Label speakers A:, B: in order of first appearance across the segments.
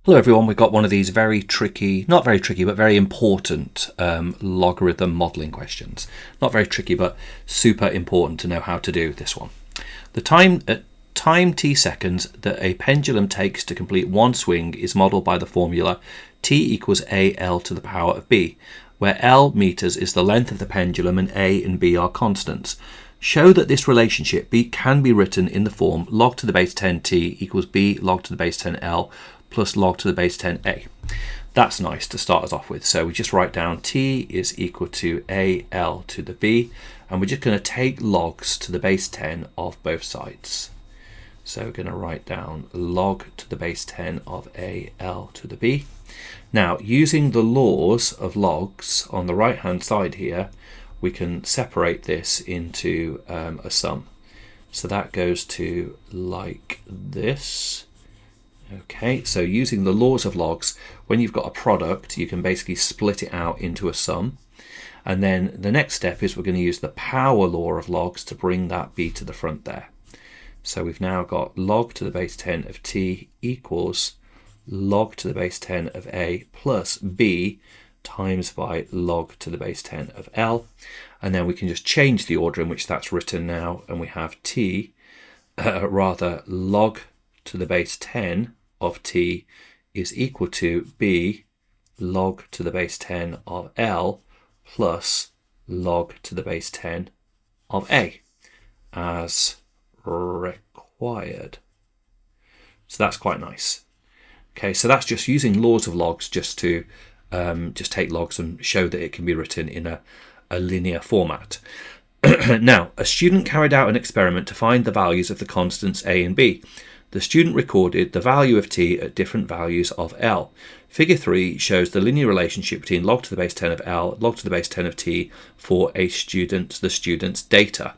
A: Hello everyone, we've got one of these very tricky, not very tricky, but very important logarithm modelling questions. Not very tricky, but super important to know how to do this one. The time t seconds that a pendulum takes to complete one swing is modelled by the formula t equals AL to the power of B, where L meters is the length of the pendulum and A and B are constants. Show that this relationship can be written in the form log to the base 10t equals B log to the base 10L plus log to the base 10a. That's nice to start us off with. So we just write down t is equal to AL to the B, and we're just going to take logs to the base 10 of both sides. So we're going to write down log to the base 10 of AL to the B. Now, using the laws of logs on the right hand side here, we can separate this into a sum. So that goes to like this. Okay, so using the laws of logs, when you've got a product, you can basically split it out into a sum. And then the next step is we're going to use the power law of logs to bring that b to the front there. So we've now got log to the base 10 of t equals log to the base 10 of a plus b times by log to the base 10 of L. And then we can just change the order in which that's written now, and we have t, log to the base 10 of t is equal to b log to the base 10 of L plus log to the base 10 of a as required. So that's quite nice. Okay, so that's just using laws of logs just to just take logs and show that it can be written in a linear format. Now, a student carried out an experiment to find the values of the constants a and b. The student recorded the value of t at different values of L. Figure 3 shows the linear relationship between log to the base 10 of L, log to the base 10 of t for the student's data.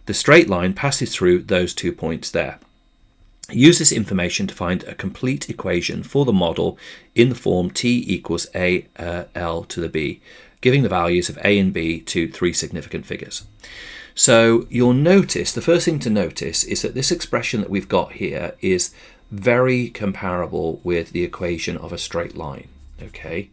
A: The straight line passes through those 2 points there. Use this information to find a complete equation for the model in the form t equals AL to the b, giving the values of a and b to 3 significant figures. So you'll notice, the first thing to notice is that this expression that we've got here is very comparable with the equation of a straight line. Okay,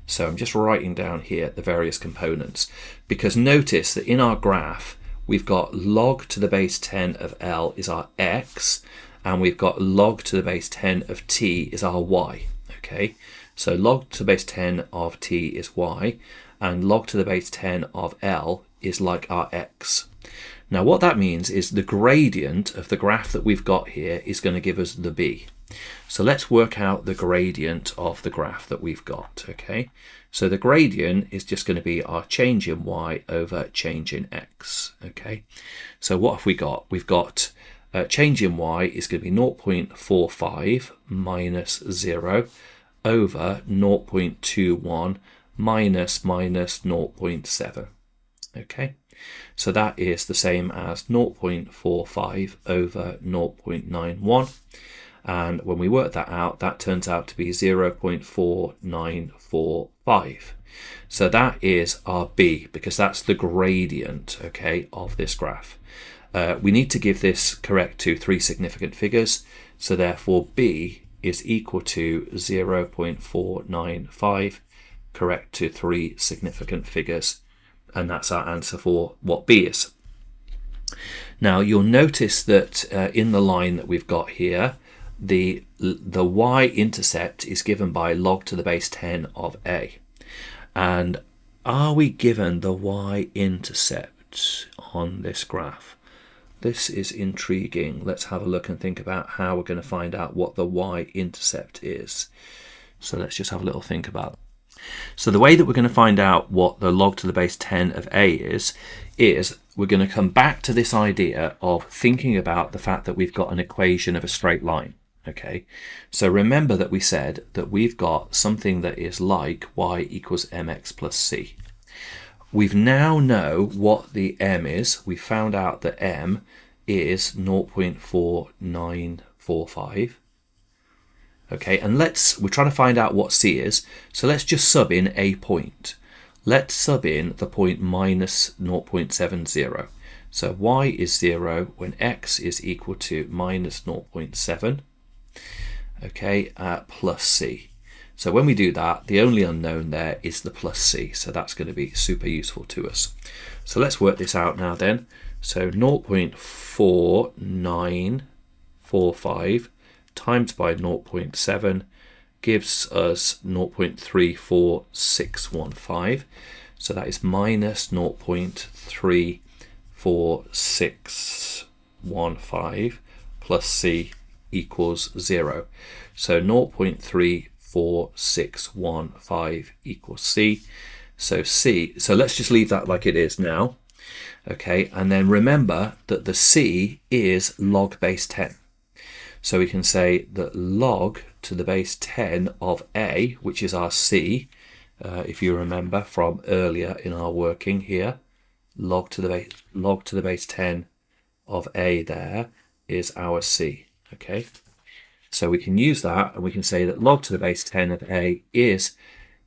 A: so I'm just writing down here the various components, because notice that in our graph we've got log to the base 10 of L is our x, and we've got log to the base 10 of t is our y. Okay, so log to the base 10 of t is y, and log to the base 10 of L is like our x. Now what that means is the gradient of the graph that we've got here is going to give us the b. So let's work out the gradient of the graph that we've got. Okay, so the gradient is just going to be our change in y over change in x. Okay, so what have we got? We've got change in y is going to be 0.45 minus 0 over 0.21 minus 0.7. Okay, so that is the same as 0.45 over 0.91, and when we work that out, that turns out to be 0.4945. So that is our b, because that's the gradient, okay, of this graph. We need to give this correct to 3 significant figures, so therefore b is equal to 0.495 correct to 3 significant figures, and that's our answer for what b is. Now you'll notice that in the line that we've got here, the y-intercept is given by log to the base 10 of a. And are we given the y-intercept on this graph? This is intriguing. Let's have a look and think about how we're going to find out what the y-intercept is. So let's just have a little think about it. So the way that we're going to find out what the log to the base 10 of a is we're going to come back to this idea of thinking about the fact that we've got an equation of a straight line. Okay, so remember that we said that we've got something that is like y equals mx plus c. We've now know what the m is. We found out that m is 0.4945. Okay, and we're trying to find out what c is, so let's just sub in a point. Let's sub in the point minus 0.70. So y is 0 when x is equal to minus 0.7. okay, plus c. So when we do that, the only unknown there is the plus c, so that's going to be super useful to us. So let's work this out now then. So 0.4945 times by 0.7 gives us 0.34615. So that is minus 0.34615 plus c equals 0. So 0.34615 equals c. So let's just leave that like it is now. Okay, and then remember that the c is log base 10. So we can say that log to the base 10 of a, which is our c, if you remember from earlier in our working here, log to the base 10 of a there is our c. Okay, so we can use that and we can say that log to the base 10 of a is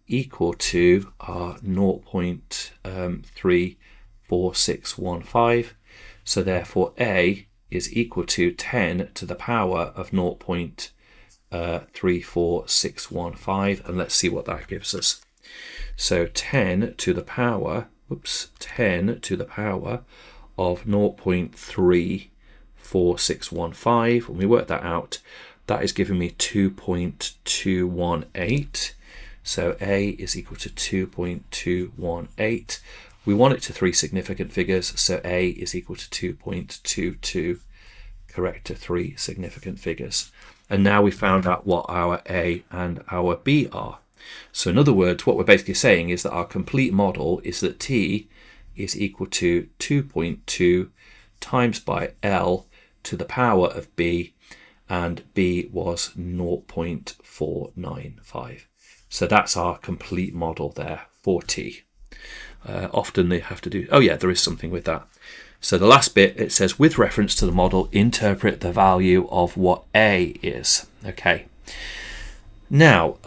A: equal to our 0.34615. So therefore a is equal to 10 to the power of 0.34615, and let's see what that gives us. So 10 to the power of 0.34615, when we work that out, that is giving me 2.218. So a is equal to 2.218. We want it to 3 significant figures, so a is equal to 2.22, correct to 3 significant figures. And now we found out what our a and our b are. So in other words, what we're basically saying is that our complete model is that t is equal to 2.2 times by L to the power of b, and b was 0.495. So that's our complete model there for t. Often they have to do, oh yeah, there is something with that. So the last bit, it says, with reference to the model, interpret the value of what a is. Okay. Now,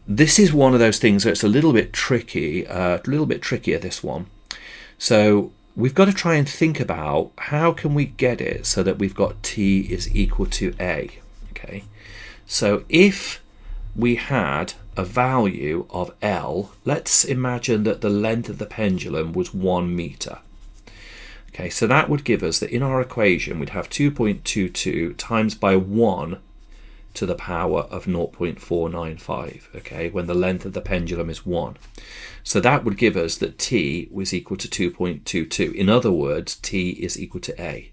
A: this is one of those things that's a little bit tricky, trickier, this one. So we've got to try and think about how can we get it so that we've got t is equal to a. Okay. So if we had a value of L, let's imagine that the length of the pendulum was 1 meter. Okay, so that would give us that in our equation we'd have 2.22 times by 1 to the power of 0.495, okay, when the length of the pendulum is 1. So that would give us that t was equal to 2.22. In other words, t is equal to a.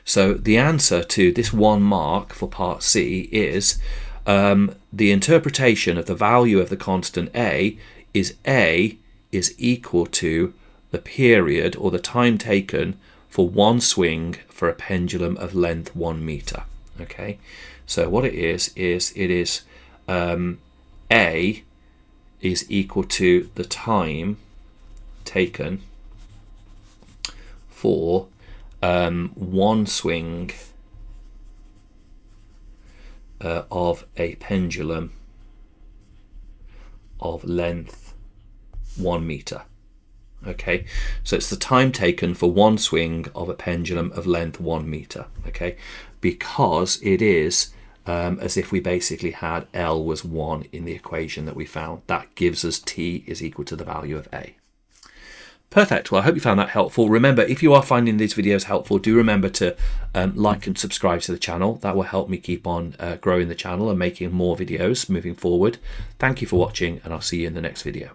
A: So the answer to this 1 mark for part C is the interpretation of the value of the constant a is equal to the period or the time taken for 1 swing for a pendulum of length 1 meter. Okay, so what it is a is equal to the time taken for 1 swing of a pendulum of length 1 meter. Okay, so it's the time taken for 1 swing of a pendulum of length 1 meter. Okay, because it is as if we basically had L was 1 in the equation that we found. That gives us t is equal to the value of a. Perfect. Well, I hope you found that helpful. Remember, if you are finding these videos helpful, do remember to like and subscribe to the channel. That will help me keep on growing the channel and making more videos moving forward. Thank you for watching, and I'll see you in the next video.